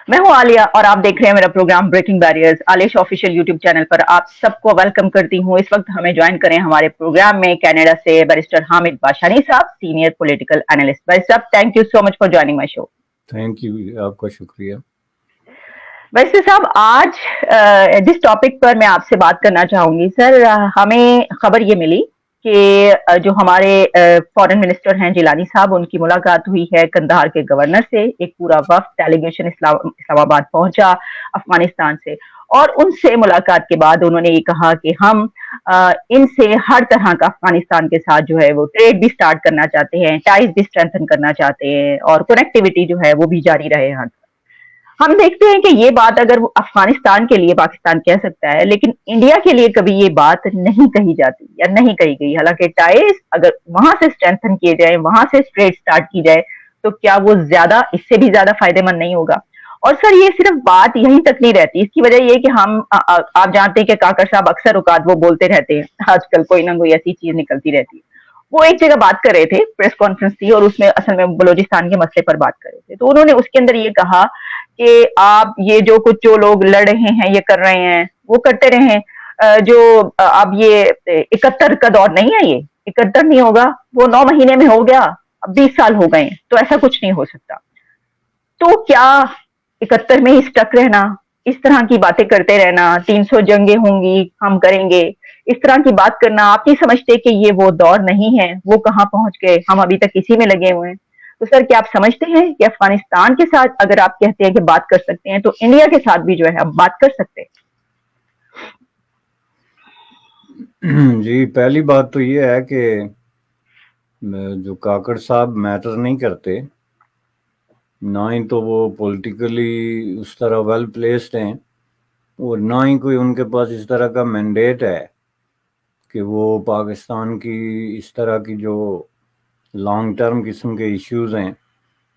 میں ہوں عالیہ اور آپ دیکھ رہے ہیں میرا programme breaking barriers Alish official YouTube channel پر. آپ سب کو ویلکم کرتی ہوں. اس وقت ہمیں جوائن کریں ہمارے پروگرام میں کینیڈا سے بیرسٹر حامد باشانی صاحب, سینئر پولیٹیکل اینالسٹ. بیرسٹر صاحب, thank you so much for joining my show. Thank you, آپ کا شکریہ. بیرسٹر صاحب, آج جس ٹاپک پر میں آپ سے بات کرنا چاہوں گی سر, ہمیں خبر یہ ملی کہ جو ہمارے فارن منسٹر ہیں جیلانی صاحب, ان کی ملاقات ہوئی ہے قندھار کے گورنر سے. ایک پورا وفد ڈیلیگیشن اسلام آباد پہنچا افغانستان سے, اور ان سے ملاقات کے بعد انہوں نے یہ کہا کہ ہم ان سے ہر طرح کا افغانستان کے ساتھ جو ہے وہ ٹریڈ بھی سٹارٹ کرنا چاہتے ہیں, ٹائز بھی اسٹرینتھن کرنا چاہتے ہیں, اور کنیکٹیوٹی جو ہے وہ بھی جاری رہے. ہم دیکھتے ہیں کہ یہ بات اگر وہ افغانستان کے لیے پاکستان کہہ سکتا ہے, لیکن انڈیا کے لیے کبھی یہ بات نہیں کہی جاتی یا نہیں کہی گئی. حالانکہ ٹائز اگر وہاں سے اسٹرینتھن کیے جائیں, وہاں سے ٹریڈ سٹارٹ کی جائے, تو کیا وہ زیادہ اس سے بھی زیادہ فائدے مند نہیں ہوگا؟ اور سر, یہ صرف بات یہیں تک نہیں رہتی. اس کی وجہ یہ کہ ہم آپ جانتے ہیں کہ کاکر صاحب اکثر اوقات وہ بولتے رہتے ہیں, آج کل کوئی نہ کوئی ایسی چیز نکلتی رہتی ہے. وہ ایک جگہ بات کر رہے تھے, پریس کانفرنس تھی, اور اس میں اصل میں بلوچستان کے مسئلے پر بات کر رہے تھے. تو انہوں نے اس کے اندر یہ کہا کہ آپ یہ جو کچھ جو لوگ لڑ رہے ہیں, یہ کر رہے ہیں, وہ کرتے رہیں. جو اب یہ 71 کا دور نہیں ہے, یہ 71 نہیں ہوگا, وہ 9 مہینے میں ہو گیا, اب 20 سال ہو گئے, تو ایسا کچھ نہیں ہو سکتا. تو کیا 71 میں ہی اسٹک رہنا, اس طرح کی باتیں کرتے رہنا, 300 جنگیں ہوں گی, ہم کریں گے, اس طرح کی بات کرنا, آپ نہیں سمجھتے کہ یہ وہ دور نہیں ہے؟ وہ کہاں پہنچ گئے, ہم ابھی تک اسی میں لگے ہوئے ہیں. تو سر, کیا آپ سمجھتے ہیں کہ افغانستان کے ساتھ اگر آپ کہتے ہیں کہ بات کر سکتے ہیں, تو انڈیا کے ساتھ بھی جو ہے ہم بات کر سکتے ہیں؟ جی, پہلی بات تو یہ ہے کہ جو کاکڑ صاحب میٹر نہیں کرتے, نہ ہی تو وہ پولیٹیکلی اس طرح ویل پلیسڈ ہیں, اور نہ ہی کوئی ان کے پاس اس طرح کا مینڈیٹ ہے کہ وہ پاکستان کی اس طرح کی جو لانگ ٹرم قسم کے ایشوز ہیں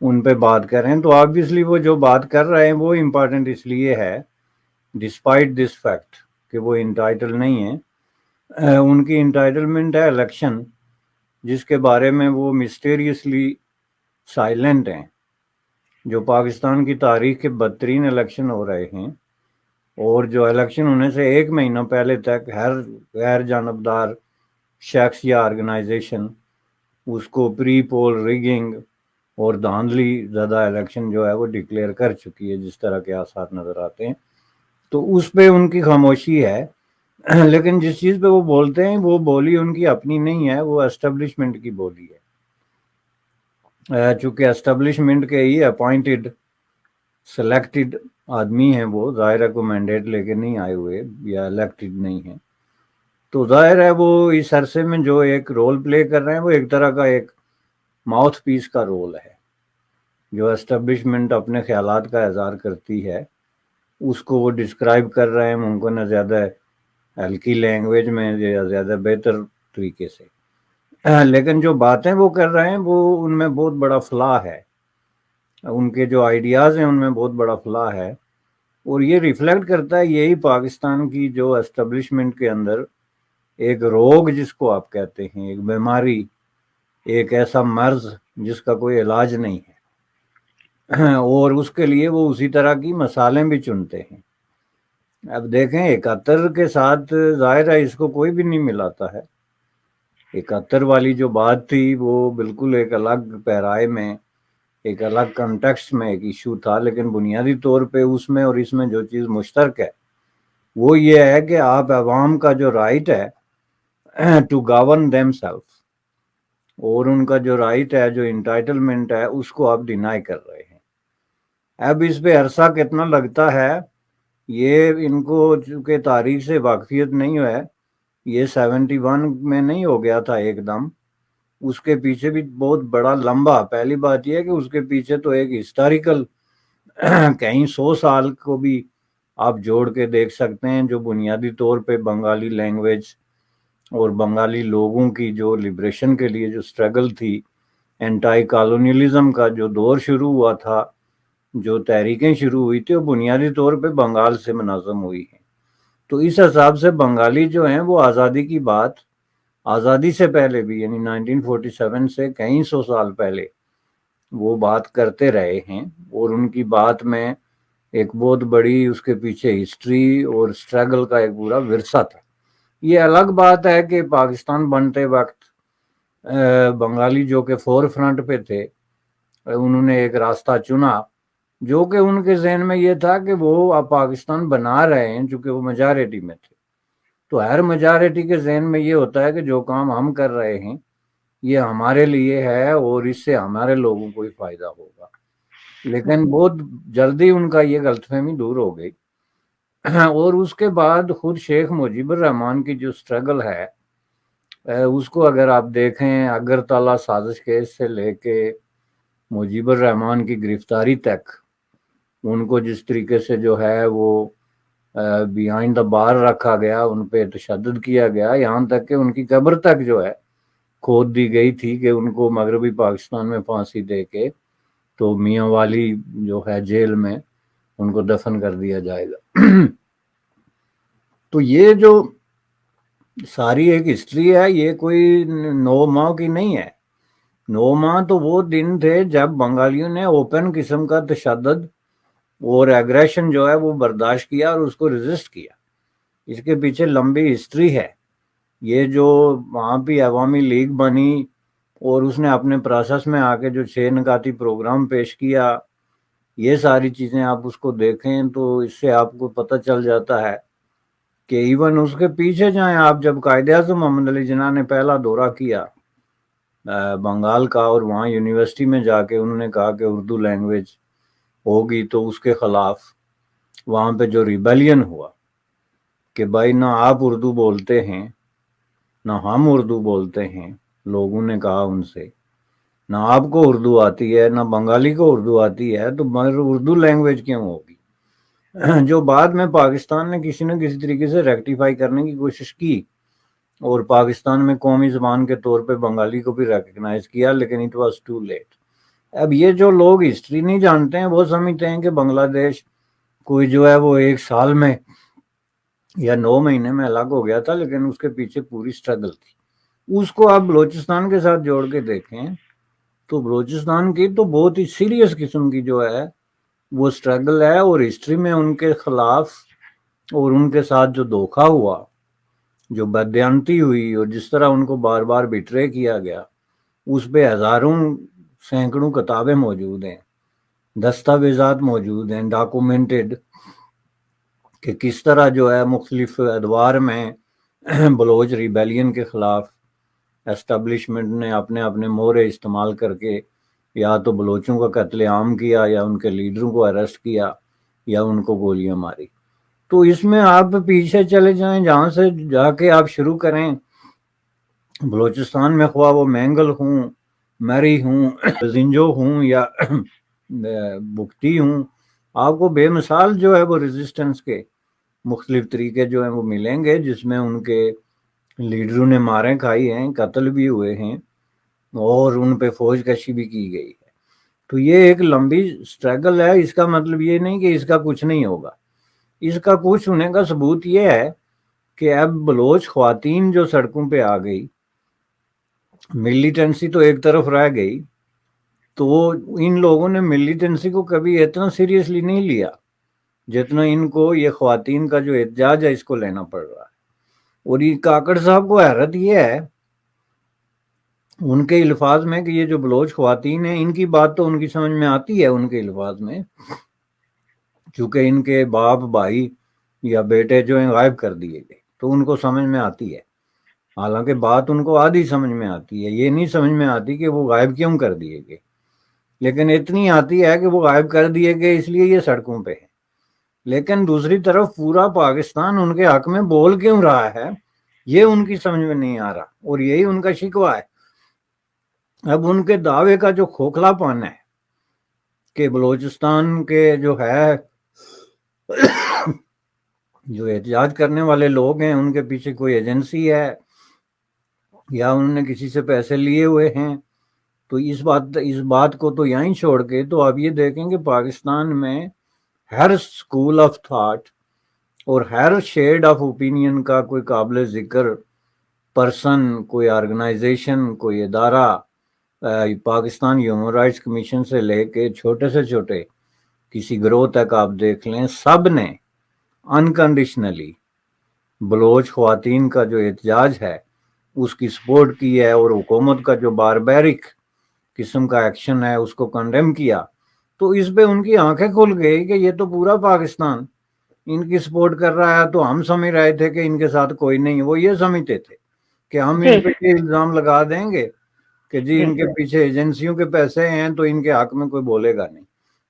ان پہ بات کر رہے ہیں. تو آبویسلی وہ جو بات کر رہے ہیں وہ امپورٹنٹ اس لیے ہے, ڈسپائٹ دس فیکٹ کہ وہ انٹائٹل نہیں ہیں. ان کی انٹائٹلمنٹ ہے الیکشن, جس کے بارے میں وہ مسٹیریسلی سائلنٹ ہیں. جو پاکستان کی تاریخ کے بدترین الیکشن ہو رہے ہیں, اور جو الیکشن ہونے سے 1 مہینہ پہلے تک ہر غیر جانبدار شخص یا آرگنائزیشن اس کو پری پول ریگنگ اور دھاندلی زدہ الیکشن جو ہے وہ ڈکلیئر کر چکی ہے, جس طرح کے آثار نظر آتے ہیں. تو اس پہ ان کی خاموشی ہے. لیکن جس چیز پہ وہ بولتے ہیں وہ بولی ان کی اپنی نہیں ہے, وہ اسٹیبلشمنٹ کی بولی ہے. چونکہ اسٹیبلشمنٹ کے ہی اپوائنٹڈ سلیکٹڈ آدمی ہیں, وہ ظاہر ہے کو مینڈیٹ لے کے نہیں آئے ہوئے یا الیکٹڈ نہیں ہیں, تو ظاہر ہے وہ اس عرصے میں جو ایک رول پلے کر رہے ہیں وہ ایک طرح کا ایک ماؤتھ پیس کا رول ہے. جو اسٹیبلشمنٹ اپنے خیالات کا اظہار کرتی ہے اس کو وہ ڈسکرائب کر رہے ہیں, ممکن ہے زیادہ ہلکی لینگویج میں یا زیادہ بہتر طریقے سے. لیکن جو باتیں وہ کر رہے ہیں وہ ان میں بہت بڑا فلا ہے, ان کے جو آئیڈیاز ہیں ان میں بہت بڑا فلا ہے. اور یہ ریفلیکٹ کرتا ہے یہی پاکستان کی جو اسٹیبلشمنٹ کے اندر ایک روگ, جس کو آپ کہتے ہیں ایک بیماری, ایک ایسا مرض جس کا کوئی علاج نہیں ہے, اور اس کے لیے وہ اسی طرح کی مثالیں بھی چنتے ہیں. اب دیکھیں 71 کے ساتھ ظاہر ہے اس کو کوئی بھی نہیں ملاتا ہے. 71 والی جو بات تھی وہ بالکل ایک الگ پیرائے میں, ایک الگ کنٹیکسٹ میں ایک ایشو تھا, لیکن بنیادی طور پہ اس میں اور اس میں جو چیز مشترک ہے وہ یہ ہے کہ آپ عوام کا جو رائٹ ہے ٹو گورن دیم سیلف, اور ان کا جو رائٹ ہے, جو انٹائٹلمنٹ ہے, اس کو آپ ڈینائی کر رہے ہیں. اب اس پہ عرصہ کتنا لگتا ہے یہ ان کو چونکہ تاریخ سے واقفیت نہیں ہے, یہ 71 میں نہیں ہو گیا تھا ایک دم, اس کے پیچھے بھی بہت بڑا لمبا, پہلی بات یہ ہے کہ اس کے پیچھے تو ایک ہسٹوریکل کہیں 100 سال کو بھی آپ جوڑ کے دیکھ سکتے ہیں, جو بنیادی طور پہ بنگالی لینگویج اور بنگالی لوگوں کی جو لبریشن کے لیے جو سٹرگل تھی, اینٹائی کالونیلزم کا جو دور شروع ہوا تھا, جو تحریکیں شروع ہوئی تھی, وہ بنیادی طور پہ بنگال سے منظم ہوئی ہیں. تو اس حساب سے بنگالی جو ہیں وہ آزادی کی بات, آزادی سے پہلے بھی یعنی 1947 سے کئی 100 سال پہلے وہ بات کرتے رہے ہیں, اور ان کی بات میں ایک بہت بڑی اس کے پیچھے ہسٹری اور اسٹرگل کا ایک پورا ورثہ تھا۔ یہ الگ بات ہے کہ پاکستان بنتے وقت بنگالی جو کہ فور فرنٹ پہ تھے، انہوں نے ایک راستہ چنا جو کہ ان کے ذہن میں یہ تھا کہ وہ اب پاکستان بنا رہے ہیں، چونکہ وہ میجارٹی میں تھے۔ تو ہر میجارٹی کے ذہن میں یہ ہوتا ہے کہ جو کام ہم کر رہے ہیں یہ ہمارے لیے ہے اور اس سے ہمارے لوگوں کو ہی فائدہ ہوگا، لیکن بہت جلدی ان کا یہ غلط فہمی دور ہو گئی۔ اور اس کے بعد خود شیخ مجیب الرحمان کی جو سٹرگل ہے اس کو اگر آپ دیکھیں، اگرتلہ سازش کیس سے لے کے مجیب الرحمان کی گرفتاری تک، ان کو جس طریقے سے جو ہے وہ بیہائنڈ دا بار رکھا گیا، ان پہ تشدد کیا گیا، یہاں تک کہ ان کی قبر تک جو ہے کھود دی گئی تھی کہ ان کو مغربی پاکستان میں پھانسی دے کے تو میاں والی جو ہے جیل میں ان کو دفن کر دیا جائے گا۔ تو یہ جو ساری ایک ہسٹری ہے یہ کوئی 9 ماہ کی نہیں ہے۔ 9 ماہ تو وہ دن تھے جب بنگالیوں نے اوپن قسم کا تشدد اور ایگریشن جو ہے وہ برداشت کیا اور اس کو ریزسٹ کیا۔ اس کے پیچھے لمبی ہسٹری ہے۔ یہ جو وہاں بھی عوامی لیگ بنی اور اس نے اپنے پروسیس میں آ کے جو 6 نکاتی پروگرام پیش کیا، یہ ساری چیزیں آپ اس کو دیکھیں تو اس سے آپ کو پتہ چل جاتا ہے کہ ایون اس کے پیچھے جائیں آپ، جب قائد اعظم محمد علی جناح نے پہلا دورہ کیا بنگال کا اور وہاں یونیورسٹی میں جا کے انہوں نے کہا کہ اردو لینگویج ہوگی، تو اس کے خلاف وہاں پہ جو ریبیلین ہوا کہ بھائی نہ آپ اردو بولتے ہیں نہ ہم اردو بولتے ہیں، لوگوں نے کہا ان سے نہ آپ کو اردو آتی ہے نہ بنگالی کو اردو آتی ہے، تو مگر اردو لینگویج کیوں ہوگی؟ جو بعد میں پاکستان نے کسی نہ کسی طریقے سے ریکٹیفائی کرنے کی کوشش کی اور پاکستان میں قومی زبان کے طور پہ بنگالی کو بھی ریکگنائز کیا، لیکن اٹ واز ٹو لیٹ۔ اب یہ جو لوگ ہسٹری نہیں جانتے ہیں وہ سمجھتے ہیں کہ بنگلہ دیش کوئی جو ہے وہ 1 سال میں یا 9 مہینے میں الگ ہو گیا تھا، لیکن اس کے پیچھے پوری سٹرگل تھی۔ اس کو آپ بلوچستان کے ساتھ جوڑ کے دیکھیں تو بلوچستان کی تو بہت ہی سیریس قسم کی جو ہے وہ سٹرگل ہے، اور ہسٹری میں ان کے خلاف اور ان کے ساتھ جو دھوکہ ہوا، جو بددیانتی ہوئی اور جس طرح ان کو بار بار بٹرے کیا گیا، اس پہ ہزاروں سینکڑوں کتابیں موجود ہیں، دستاویزات موجود ہیں ڈاکومنٹڈ، کہ کس طرح جو ہے مختلف ادوار میں بلوچ ریبیلین کے خلاف اسٹیبلشمنٹ نے اپنے اپنے مورے استعمال کر کے یا تو بلوچوں کا قتل عام کیا یا ان کے لیڈروں کو اریسٹ کیا یا ان کو گولیاں ماری۔ تو اس میں آپ پیچھے چلے جائیں، جہاں سے جا کے آپ شروع کریں، بلوچستان میں خواہ وہ مینگل ہوں، میری ہوں، زنجو ہوں یا بکتی ہوں، آپ کو بے مثال جو ہے وہ ریزسٹنس کے مختلف طریقے جو ہیں وہ ملیں گے، جس میں ان کے لیڈروں نے ماریں کھائی ہیں، قتل بھی ہوئے ہیں اور ان پہ فوج کشی بھی کی گئی ہے۔ تو یہ ایک لمبی سٹرگل ہے۔ اس کا مطلب یہ نہیں کہ اس کا کچھ نہیں ہوگا، اس کا کچھ ہونے کا ثبوت یہ ہے کہ اب بلوچ خواتین جو سڑکوں پہ آ گئی، ملیٹنسی تو ایک طرف رہ گئی، تو ان لوگوں نے ملیٹنسی کو کبھی اتنا سیریسلی نہیں لیا جتنا ان کو یہ خواتین کا جو احتجاج ہے اس کو لینا پڑ رہا ہے۔ اور یہ کاکڑ صاحب کو حیرت یہ ہے ان کے الفاظ میں کہ یہ جو بلوچ خواتین ہیں ان کی بات تو ان کی سمجھ میں آتی ہے ان کے الفاظ میں، چونکہ ان کے باپ بھائی یا بیٹے جو ہیں غائب کر دیے گئے تو ان کو سمجھ میں آتی ہے، حالانکہ بات ان کو آدھی سمجھ میں آتی ہے، یہ نہیں سمجھ میں آتی کہ وہ غائب کیوں کر دیے گئے، لیکن اتنی آتی ہے کہ وہ غائب کر دیے گئے اس لیے یہ سڑکوں پہ ہے۔ لیکن دوسری طرف پورا پاکستان ان کے حق میں بول کیوں رہا ہے یہ ان کی سمجھ میں نہیں آ رہا، اور یہی ان کا شکوہ ہے۔ اب ان کے دعوے کا جو کھوکھلا پن ہے کہ بلوچستان کے جو ہے جو احتجاج کرنے والے لوگ ہیں ان کے پیچھے کوئی ایجنسی ہے یا انہوں نے کسی سے پیسے لیے ہوئے ہیں، تو اس بات کو تو یہیں چھوڑ کے تو آپ یہ دیکھیں کہ پاکستان میں ہر سکول آف تھاٹ اور ہر شیڈ آف اوپینین کا کوئی قابل ذکر پرسن، کوئی آرگنائزیشن، کوئی ادارہ، پاکستان ہیومن رائٹس کمیشن سے لے کے چھوٹے سے چھوٹے کسی گروہ تک آپ دیکھ لیں، سب نے انکنڈیشنلی بلوچ خواتین کا جو احتجاج ہے اس کی سپورٹ کی ہے، اور حکومت کا جو باربیرک قسم کا ایکشن ہے اس کو کنڈیم کیا. تو اس پہ ان کی آنکھیں کھل گئی کہ یہ تو پورا پاکستان ان کی سپورٹ کر رہا ہے. تو ہم سمجھ رہے تھے کہ ان کے ساتھ کوئی نہیں، وہ یہ سمجھتے تھے کہ ہم جی ان پہ یہ الزام لگا دیں گے کہ جی جی ان کے پیچھے ایجنسیوں کے پیسے ہیں تو ان کے حق میں کوئی بولے گا نہیں.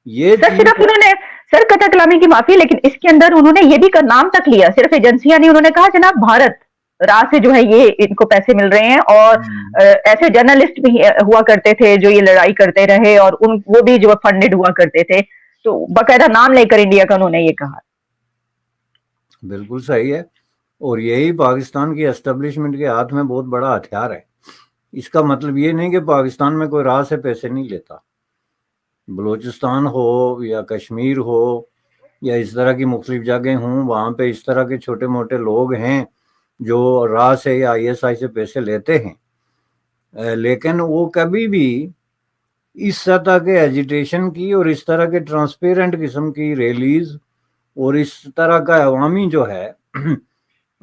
یہ سر، چیز صرف انہوں نے، سر قطع کلامی کی معافی، لیکن اس کے اندر انہوں نے یہ بھی نام تک لیا، صرف ایجنسیاں نہیں، انہوں نے کہا جناب بھارت راہ سے جو ہے یہ ان کو پیسے مل رہے ہیں، اور ایسے جرنلسٹ بھی ہوا کرتے تھے جو یہ لڑائی کرتے رہے، اور وہ بھی جو فنڈڈ ہوا کرتے تھے. تو باقاعدہ نام لے کر انڈیا کا انہوں نے یہ کہا. بالکل صحیح ہے، اور یہی پاکستان کی اسٹیبلشمنٹ کے ہاتھ میں بہت بڑا ہتھیار ہے. اس کا مطلب یہ نہیں کہ پاکستان میں کوئی راہ سے پیسے نہیں لیتا. بلوچستان ہو یا کشمیر ہو یا اس طرح کی مختلف جگہیں ہوں، وہاں پہ اس طرح کے چھوٹے موٹے لوگ ہیں جو راہ سے یا آئی ایس آئی سے پیسے لیتے ہیں، لیکن وہ کبھی بھی اس سطح کے ایجیٹیشن کی اور اس طرح کے ٹرانسپیرنٹ قسم کی ریلیز اور اس طرح کا عوامی جو ہے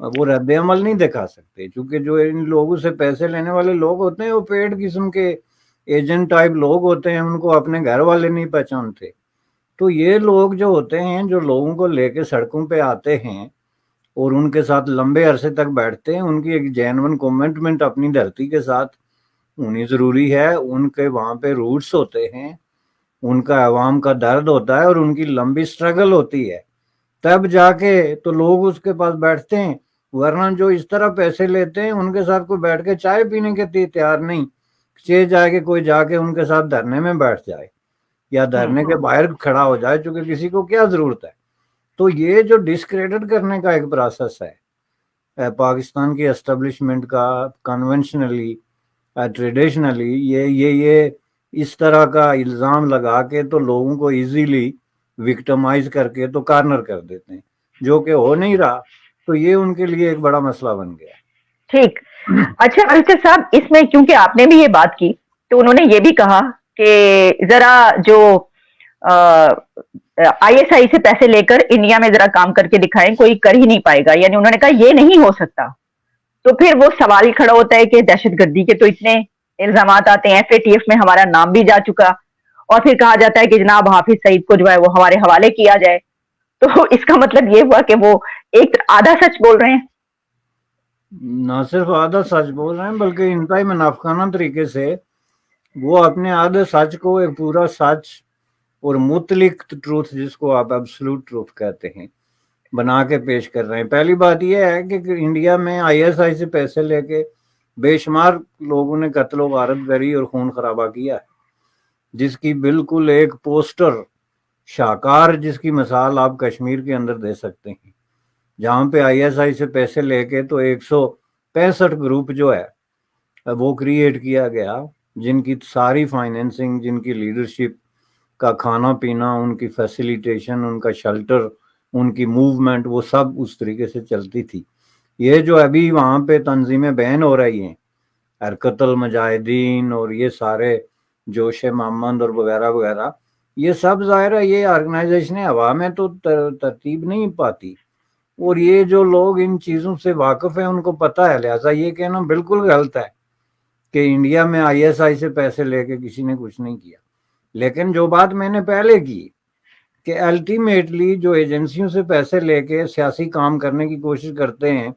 وہ رد عمل نہیں دکھا سکتے، کیونکہ جو ان لوگوں سے پیسے لینے والے لوگ ہوتے ہیں وہ پیڈ قسم کے ایجنٹ ٹائپ لوگ ہوتے ہیں، ان کو اپنے گھر والے نہیں پہچانتے. تو یہ لوگ جو ہوتے ہیں جو لوگوں کو لے کے سڑکوں پہ آتے ہیں اور ان کے ساتھ لمبے عرصے تک بیٹھتے ہیں، ان کی ایک جینون کمٹمنٹ اپنی دھرتی کے ساتھ ہونی ضروری ہے. ان کے وہاں پہ روٹس ہوتے ہیں، ان کا عوام کا درد ہوتا ہے اور ان کی لمبی سٹرگل ہوتی ہے، تب جا کے تو لوگ اس کے پاس بیٹھتے ہیں. ورنہ جو اس طرح پیسے لیتے ہیں ان کے ساتھ کوئی بیٹھ کے چائے پینے کے تیار نہیں. چاہے جا کے کوئی جا کے ان کے ساتھ دھرنے میں بیٹھ جائے یا دھرنے کے باہر کھڑا ہو جائے، چونکہ کسی کو کیا ضرورت ہے. تو یہ جو ڈسکریڈٹ کرنے کا ایک پروسیس ہے پاکستان کی اسٹیبلشمنٹ کا، کنونشنلی ٹریڈیشنلی، یہ اس طرح کا الزام لگا کے تو لوگوں کو ایزیلی وکٹمائز کر کے تو کارنر کر دیتے ہیں، جو کہ ہو نہیں رہا. تو یہ ان کے لیے ایک بڑا مسئلہ بن گیا. ٹھیک. اچھا منسٹر صاحب، اس میں کیونکہ آپ نے بھی یہ بات کی تو انہوں نے یہ بھی کہا کہ ذرا جو آئی ایس آئی سے پیسے لے کر انڈیا میں ذرا کام کر کے دکھائیں، کوئی کر ہی نہیں پائے گا. یعنی انہوں نے کہا یہ نہیں ہو سکتا. تو پھر وہ سوال کھڑا ہوتا ہے کہ دہشت گردی کے تو اتنے الزامات آتے ہیں، FATF میں ہمارا نام بھی جا چکا، اور پھر کہا جاتا ہے کہ جناب حافظ سعید کو جو ہے وہ ہمارے حوالے کیا جائے. تو اس کا مطلب یہ ہوا کہ وہ ایک آدھا سچ بول رہے ہیں. نہ صرف آدھا سچ بول رہے ہیں بلکہ انتہائی منافقانہ طریقے سے وہ اپنے آدھے سچ کو ایک پورا سچ اور مطلق ٹروتھ، جس کو آپ ایبسولوٹ ٹروتھ کہتے ہیں، بنا کے پیش کر رہے ہیں. پہلی بات یہ ہے کہ انڈیا میں آئی ایس آئی سے پیسے لے کے بے شمار لوگوں نے قتل و غارت گری اور خون خرابہ کیا ہے، جس کی بالکل ایک پوسٹر شاہکار جس کی مثال آپ کشمیر کے اندر دے سکتے ہیں، جہاں پہ آئی ایس آئی سے پیسے لے کے تو 165 گروپ جو ہے وہ کریٹ کیا گیا، جن کی ساری فائنینسنگ، جن کی لیڈرشپ کا کھانا پینا، ان کی فیسیلیٹیشن، ان کا شیلٹر، ان کی موومنٹ، وہ سب اس طریقے سے چلتی تھی. یہ جو ابھی وہاں پہ تنظیمیں بین ہو رہی ہیں، حرکت المجاہدین اور یہ سارے جوش محمد اور وغیرہ وغیرہ، یہ سب ظاہر ہے یہ آرگنائزیشنیں ہوا میں تو ترتیب نہیں پاتی، اور یہ جو لوگ ان چیزوں سے واقف ہیں ان کو پتہ ہے. لہٰذا یہ کہنا بالکل غلط ہے کہ انڈیا میں آئی ایس آئی سے پیسے لے کے کسی نے کچھ نہیں کیا. لیکن جو بات میں نے پہلے کی کہ الٹیمیٹلی جو ایجنسیوں سے پیسے لے کے سیاسی کام کرنے کی کوشش کرتے ہیں،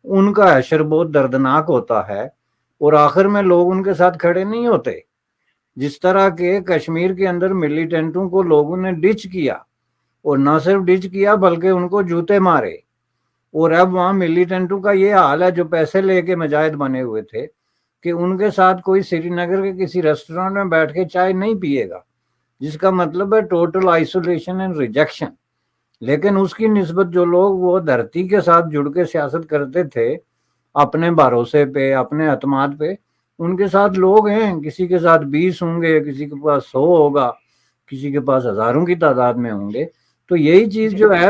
ان کا حشر بہت دردناک ہوتا ہے، اور آخر میں لوگ ان کے ساتھ کھڑے نہیں ہوتے. جس طرح کے کشمیر کے اندر ملیٹنٹوں کو لوگوں نے ڈچ کیا، اور نہ صرف ڈچ کیا بلکہ ان کو جوتے مارے، اور اب وہاں ملیٹنٹوں کا یہ حال ہے جو پیسے لے کے مجاہد بنے ہوئے تھے کہ ان کے ساتھ کوئی سری نگر کے کسی ریسٹورینٹ میں بیٹھ کے چائے نہیں پیے گا، جس کا مطلب ہے ٹوٹل آئسولیشن اینڈ ریجیکشن. لیکن اس کی نسبت جو لوگ وہ دھرتی کے ساتھ جڑ کے سیاست کرتے تھے اپنے بھروسے پہ، اپنے اعتماد پہ، ان کے ساتھ لوگ ہیں، کسی کے ساتھ 20 ہوں گے، کسی کے پاس 100 ہوگا، کسی کے پاس ہزاروں کی تعداد میں ہوں گے. تو یہی چیز جو ہے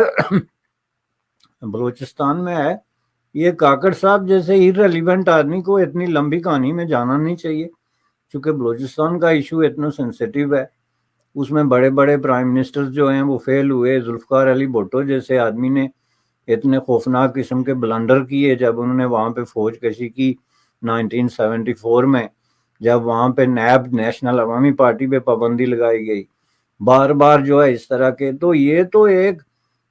بلوچستان میں ہے. یہ کاکڑ صاحب جیسے irrelevant آدمی کو اتنی لمبی کہانی میں جانا نہیں چاہیے، چونکہ بلوچستان کا ایشو اتنا سینسیٹیو ہے، اس میں بڑے بڑے پرائم منسٹر جو ہیں وہ فیل ہوئے. ذوالفقار علی بھٹو جیسے آدمی نے اتنے خوفناک قسم کے بلنڈر کیے جب انہوں نے وہاں پہ فوج کشی کی 1974 میں, جب وہاں پہ نیب نیشنل عوامی پارٹی پہ پابندی لگائی گئی, بار بار جو ہے اس طرح کے. تو یہ تو ایک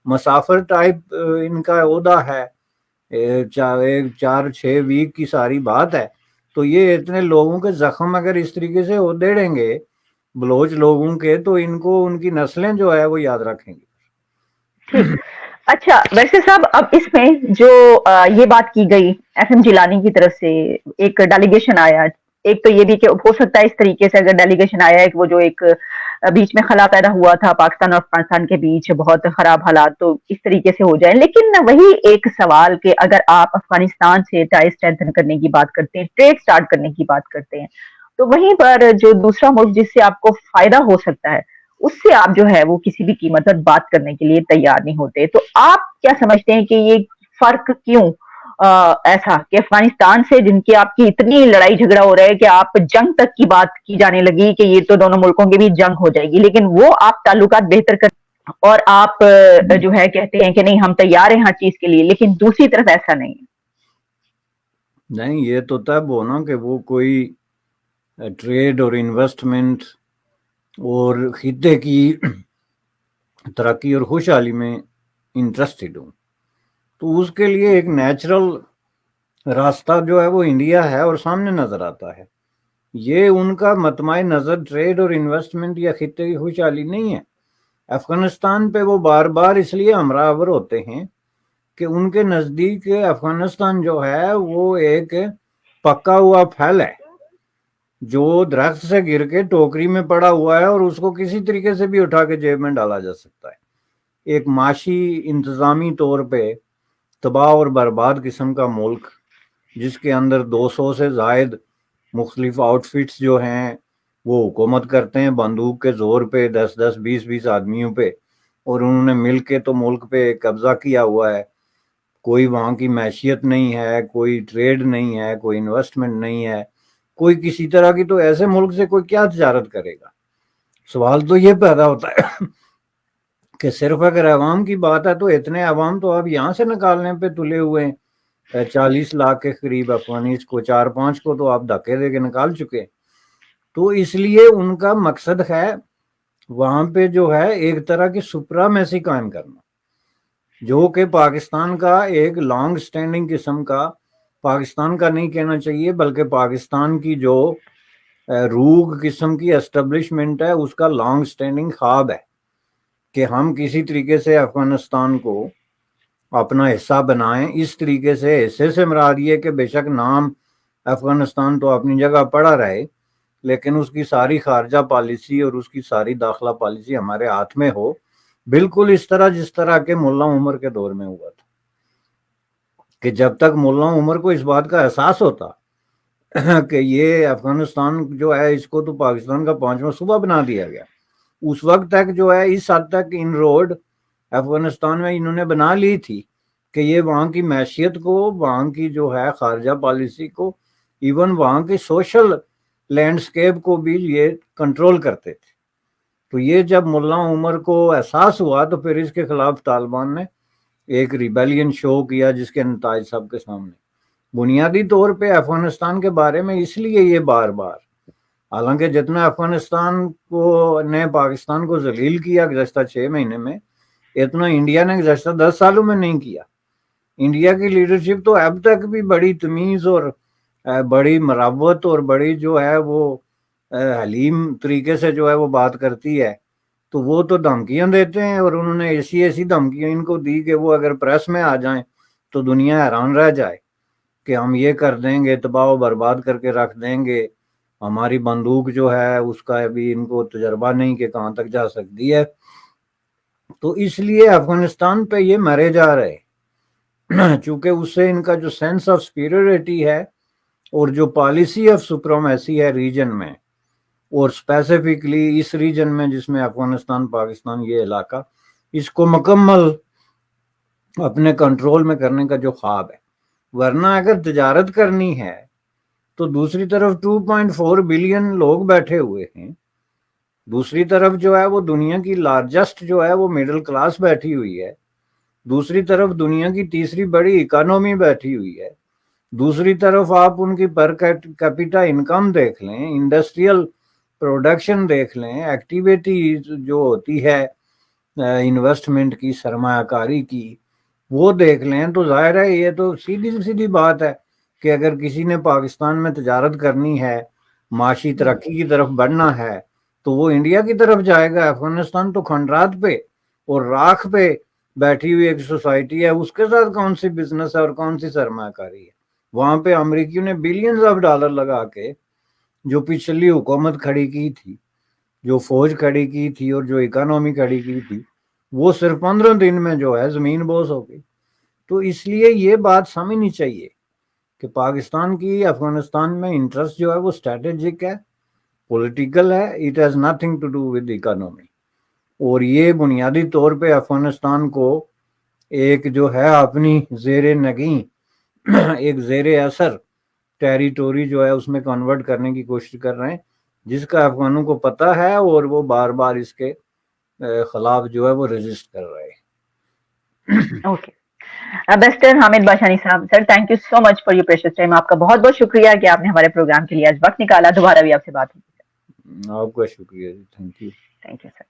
مسافر ٹائپ ان کا عہدہ ہے, 4-6 ویک کی ساری بات ہے. تو یہ اتنے لوگوں کے زخم اگر اس طریقے سے ادھیڑیں گے بلوچ لوگوں کے, تو ان کو ان کی نسلیں جو ہے وہ یاد رکھیں گی. ٹھیک. اچھا ویسے صاحب اب اس میں جو یہ بات کی گئی ایف ایم جیلانی کی طرف سے ایک ڈیلیگیشن آیا, ایک تو یہ بھی کہ ہو سکتا ہے اس طریقے سے اگر ڈیلیگیشن آیا ہے کہ وہ جو ایک بیچ میں خلا پیدا ہوا تھا پاکستان اور افغانستان کے بیچ بہت خراب حالات, تو اس طریقے سے ہو جائیں. لیکن وہی ایک سوال کہ اگر آپ افغانستان سے ٹائی اسٹرینتھن کرنے کی بات کرتے ہیں, ٹریڈ سٹارٹ کرنے کی بات کرتے ہیں, تو وہیں پر جو دوسرا ملک جس سے آپ کو فائدہ ہو سکتا ہے اس سے آپ جو ہے وہ کسی بھی قیمت پر بات کرنے کے لیے تیار نہیں ہوتے. تو آپ کیا سمجھتے ہیں کہ یہ فرق کیوں ایسا کہ افغانستان سے جن کی آپ کی اتنی لڑائی جھگڑا ہو رہا ہے کہ آپ جنگ تک کی بات کی جانے لگی کہ یہ تو دونوں ملکوں کے بیچ جنگ ہو جائے گی, لیکن وہ آپ تعلقات بہتر کر اور آپ جو ہے کہتے ہیں کہ نہیں ہم تیار ہیں ہر چیز کے لیے, لیکن دوسری طرف ایسا نہیں ہے. نہیں, یہ تو طب ہونا کہ وہ کوئی ٹریڈ اور انویسٹمنٹ اور خطے کی ترقی اور خوشحالی میں انٹرسٹڈ ہوں, تو اس کے لیے ایک نیچرل راستہ جو ہے وہ انڈیا ہے اور سامنے نظر آتا ہے. یہ ان کا مطمع نظر ٹریڈ اور انویسٹمنٹ یا خطے کی خوشحالی نہیں ہے. افغانستان پہ وہ بار بار اس لیے ہمراہ آور ہوتے ہیں کہ ان کے نزدیک افغانستان جو ہے وہ ایک پکا ہوا پھل ہے جو درخت سے گر کے ٹوکری میں پڑا ہوا ہے اور اس کو کسی طریقے سے بھی اٹھا کے جیب میں ڈالا جا سکتا ہے. ایک معاشی انتظامی طور پہ تباہ اور برباد قسم کا ملک جس کے اندر 200 سے زائد مختلف آؤٹ فٹس جو ہیں وہ حکومت کرتے ہیں بندوق کے زور پہ, 10-10 20-20 آدمیوں پہ, اور انہوں نے مل کے تو ملک پہ قبضہ کیا ہوا ہے. کوئی وہاں کی معیشت نہیں ہے, کوئی ٹریڈ نہیں ہے, کوئی انویسٹمنٹ نہیں ہے, کوئی کسی طرح کی. تو ایسے ملک سے کوئی کیا تجارت کرے گا؟ سوال تو یہ پیدا ہوتا ہے کہ صرف اگر عوام کی بات ہے تو اتنے عوام تو آپ یہاں سے نکالنے پہ تلے ہوئے ہیں. 40 لاکھ کے قریب افغانیز کو 4-5 کو تو آپ دھکے دے کے نکال چکے. تو اس لیے ان کا مقصد ہے وہاں پہ جو ہے ایک طرح کی سپرامیسی قائم کرنا, جو کہ پاکستان کا ایک لانگ سٹینڈنگ قسم کا, پاکستان کا نہیں کہنا چاہیے بلکہ پاکستان کی جو روگ قسم کی اسٹیبلشمنٹ ہے اس کا لانگ سٹینڈنگ خواب ہے کہ ہم کسی طریقے سے افغانستان کو اپنا حصہ بنائیں. اس طریقے سے حصے سے مراد یہ کہ بے شک نام افغانستان تو اپنی جگہ پڑا رہے لیکن اس کی ساری خارجہ پالیسی اور اس کی ساری داخلہ پالیسی ہمارے ہاتھ میں ہو, بالکل اس طرح جس طرح کے ملا عمر کے دور میں ہوا تھا. کہ جب تک ملا عمر کو اس بات کا احساس ہوتا کہ یہ افغانستان جو ہے اس کو تو پاکستان کا 5واں صوبہ بنا دیا گیا, اس وقت تک جو ہے اس حد تک ان روڈ افغانستان میں انہوں نے بنا لی تھی کہ یہ وہاں کی معیشت کو, وہاں کی جو ہے خارجہ پالیسی کو, ایون وہاں کی سوشل لینڈسکیپ کو بھی یہ کنٹرول کرتے تھے. تو یہ جب ملا عمر کو احساس ہوا تو پھر اس کے خلاف طالبان نے ایک ریبیلین شو کیا جس کے نتائج سب کے سامنے. بنیادی طور پہ افغانستان کے بارے میں اس لیے یہ بار بار, حالانکہ جتنا افغانستان کو نے پاکستان کو ذلیل کیا گزشتہ 6 مہینے میں, اتنا انڈیا نے گزشتہ 10 سالوں میں نہیں کیا. انڈیا کی لیڈرشپ تو اب تک بھی بڑی تمیز اور بڑی مراوت اور بڑی جو ہے وہ حلیم طریقے سے جو ہے وہ بات کرتی ہے. تو وہ تو دھمکیاں دیتے ہیں اور انہوں نے ایسی دھمکیاں ان کو دی کہ وہ اگر پریس میں آ جائیں تو دنیا حیران رہ جائے کہ ہم یہ کر دیں گے, تباہ و برباد کر کے رکھ دیں گے. ہماری بندوق جو ہے اس کا ابھی ان کو تجربہ نہیں کہ کہاں تک جا سکتی ہے. تو اس لیے افغانستان پہ یہ مرے جا رہے چونکہ اس سے ان کا جو سینس آف سپیریورٹی ہے اور جو پالیسی آف سپریمیسی ہے ریجن میں, اور اسپیسیفکلی اس ریجن میں جس میں افغانستان پاکستان یہ علاقہ, اس کو مکمل اپنے کنٹرول میں کرنے کا جو خواب ہے. ورنہ اگر تجارت کرنی ہے تو دوسری طرف 2.4 بلین لوگ بیٹھے ہوئے ہیں دوسری طرف جو ہے وہ دنیا کی لارجسٹ جو ہے وہ مڈل کلاس بیٹھی ہوئی ہے، دوسری طرف دنیا کی تیسری بڑی اکانومی بیٹھی ہوئی ہے، دوسری طرف آپ ان کی پر کیپیٹا انکم دیکھ لیں، انڈسٹریل پروڈکشن دیکھ لیں، ایکٹیویٹی جو ہوتی ہے انویسٹمنٹ کی، سرمایہ کاری کی، وہ دیکھ لیں، تو ظاہر ہے یہ تو سیدھی سیدھی بات ہے کہ اگر کسی نے پاکستان میں تجارت کرنی ہے، معاشی ترقی کی طرف بڑھنا ہے، تو وہ انڈیا کی طرف جائے گا۔ افغانستان تو کھنڈرات پہ اور راکھ پہ بیٹھی ہوئی ایک سوسائٹی ہے، اس کے ساتھ کون سی بزنس ہے اور کون سی سرمایہ کاری ہے؟ وہاں پہ امریکیوں نے بلینز آف ڈالر لگا کے جو پچھلی حکومت کھڑی کی تھی، جو فوج کھڑی کی تھی اور جو اکانومی کھڑی کی تھی، وہ صرف 15 دن میں جو ہے زمین بوس ہو گئی۔ تو اس لیے یہ بات سمجھنی چاہیے کہ پاکستان کی افغانستان میں انٹرسٹ جو ہے وہ اسٹریٹجک ہے، پولیٹیکل ہے، it has nothing to do with economy, اور یہ بنیادی طور پہ افغانستان کو ایک جو ہے اپنی زیر نگیں ایک زیر اثر ٹیریٹوری جو ہے اس میں کنورٹ کرنے کی کوشش کر رہے ہیں، جس کا افغانوں کو پتہ ہے، اور وہ بار بار اس کے خلاف جو ہے وہ ریزسٹ کر رہے ہیں۔ اوکے بیسٹر حامد باشانی صاحب، sir thank you so much for your precious time. آپ کا بہت بہت شکریہ کہ آپ نے ہمارے پروگرام کے لیے آج وقت نکالا. دوبارہ بھی آپ سے بات ہوگی. آپ کا شکریہ جی، thank you. Thank you sir.